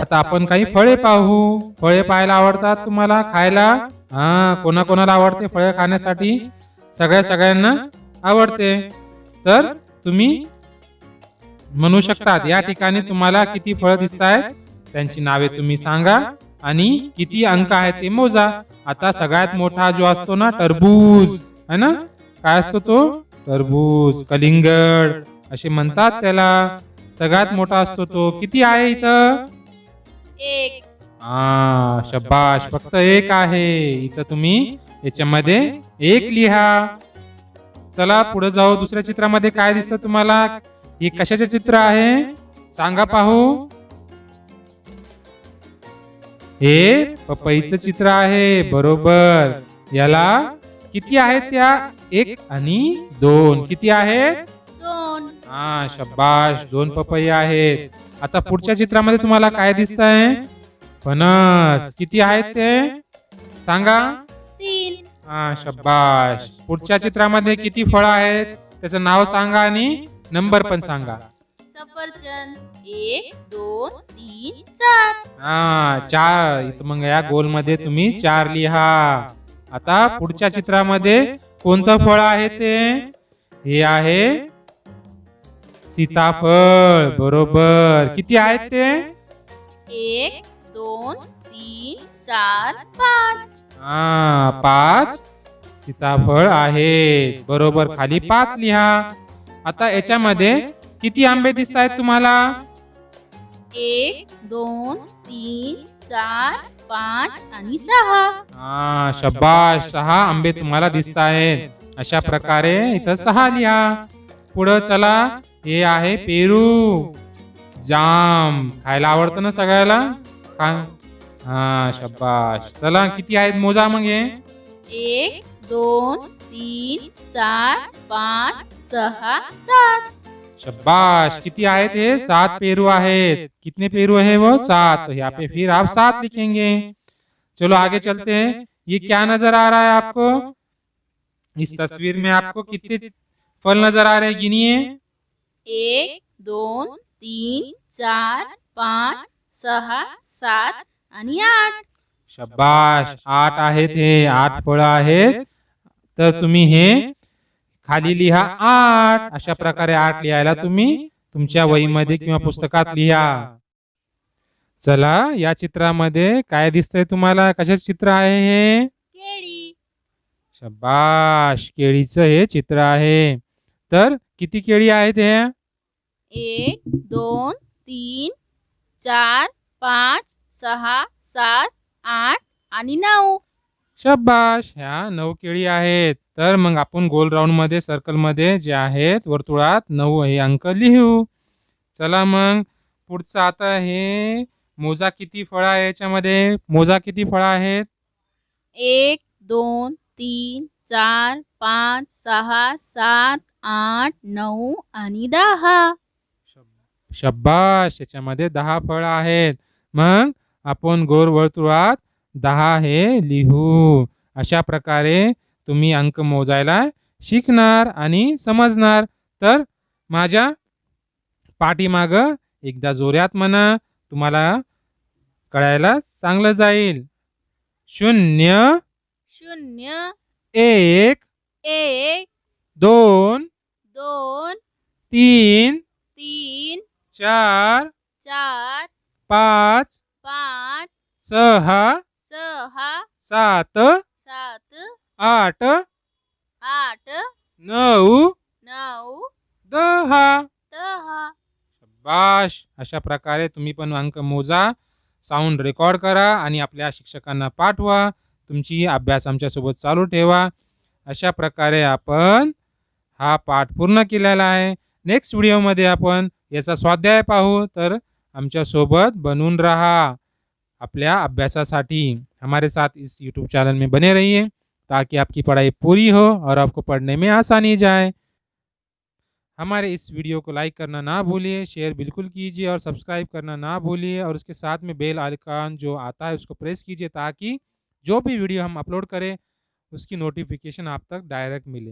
आता आपण काही फळे पाहू. फळे पाहायला आवडतात तुम्हाला खायला? कोणाकोणाला आवडते फळे खाण्यासाठी? सगळ्यांना आवडते. तर तुम्ही म्हणू शकतात या ठिकाणी तुम्हाला किती फळं दिसत आहेत, त्यांची नावे तुम्ही सांगा आणि किती अंक आहेत ते मोजा. आता सगळ्यात मोठा जो असतो ना टरबूज है ना, काय असतो तो? टरबूज, कलिंगड असे म्हणतात त्याला. सगळ्यात मोठा असतो तो. किती आहे इथं? एक. शब्बाश, फक्त एक आहे इथं. तुम्ही याच्यामध्ये एक लिहा. चला पुढे जाऊ. दुसऱ्या चित्रामध्ये काय दिसतं तुम्हाला? हे कशाचे चित्र आहे सांगा पाहू. हे पपईचं चित्र आहे. बरोबर. याला किती आहेत त्या? एक आणि दोन. किती आहेत? दोन. शब्बाश, दोन पपई आहेत. आता पुढच्या चित्रामध्ये तुम्हाला काय दिसत आहे? फणस. किती आहेत ते सांगा? तीन. शब्बाश. पुढच्या चित्रामध्ये किती फळं आहेत त्याचं नाव सांगा आणि नंबर पण सांगा. सफरचंद. 1 2 3 4. चार. इथं मग या गोल मध्ये तुम्ही 4 लिहा. आता पुढच्या चित्रामध्ये कोणतं फळ आहे ते? हे आहे सीताफळ. बरोबर. किती आहेत ते? 1 2 3 4 5. 5 सीताफळ आहेत. बरोबर. खाली 5 लिहा. आता याच्यामध्ये किती आंबे दिसत आहेत तुम्हाला? 1 2 3 4 5 आणि 6. शब्बाश. 6 आंबे तुम्हाला दिसत आहेत. अशा प्रकारे इथं 6 लिहा. पुढं चला. हे आहे पेरू. जाम खायला आवडतं ना सगळ्याला? शब्बाश. चला किती आहेत मोजा मग हे. 1 2 3 4 5 6 7. शब्बाश. किती आहेत हे? 7 पेरू आहेत. कितने पेरू है वो? 7. यहाँ पे फिर आप 7 लिखेंगे. चलो आगे चलते हैं. ये क्या नजर आ रहा है आपको? इस तस्वीर में आपको कितने फल नजर आ रहे हैं? गिनिए. 1 2 3 4 5 6 7 आणि 8. शब्बाश. 8 आहेत हे. 8 फळं आहेत. तर तुम्ही हे खाली लिहा 8. अशा प्रकारे 8 लिहायला तुम्ही तुमच्या वहीमध्ये किंवा पुस्तकात लिहा. चला या चित्रामध्ये काय दिसतंय तुम्हाला? कशाचे चित्र आहे हे? केळी. शब्बाश. केळीचं हे चित्र आहे. तर किती केळी आहेत हे? 1 2 3 4 5 6 7 8 आणि 9. शब्बाश. ह्या 9 केळी आहेत. तर मग आपण गोल राऊंड मध्ये सर्कल मध्ये जे आहेत वर्तुळात 9 हे अंक लिहू. चला मग पुढचं. आता हे मोजा किती फळं आहे याच्यामध्ये? मोजा किती फळं आहेत? 1 2 3 4 5 6 7 8 9 आणि 10. शब्बाश. याच्यामध्ये 10 फळं आहेत. मग आपण गोल वर्तुळात 10 हे लिहू. अशा प्रकारे तुम्ही अंक मोजायला शिकणार आणि समजणार. तर माझ्या पाठीमाग एकदा जोरात म्हणा, तुम्हाला कळायला चांगलं जाईल. 0 0 1 1 2 2 3 3 4 4 5 5 6 6 7 7 8 8 9 9 10. 10. शब्बाश. अशा प्रकारे तुम्ही पण अंक मोजा, साऊंड रेकॉर्ड करा आणि आपल्या शिक्षकांना पाठवा. तुमची अभ्यास आमच्यासोबत चालू ठेवा. अशा प्रकारे आपण हा पाठ पूर्ण केलेला आहे. नेक्स्ट व्हिडिओमध्ये आपण याचा स्वाध्याय पाहू. तर आमच्यासोबत बनून रहा अपने अभ्यासासाठी. हमारे साथ इस YouTube चैनल में बने रहिए ताकि आपकी पढ़ाई पूरी हो और आपको पढ़ने में आसानी जाए। हमारे इस वीडियो को लाइक करना ना भूलिए, शेयर बिल्कुल कीजिए और सब्सक्राइब करना ना भूलिए और उसके साथ में बेल आइकन जो आता है उसको प्रेस कीजिए ताकि जो भी वीडियो हम अपलोड करें उसकी नोटिफिकेशन आप तक डायरेक्ट मिले।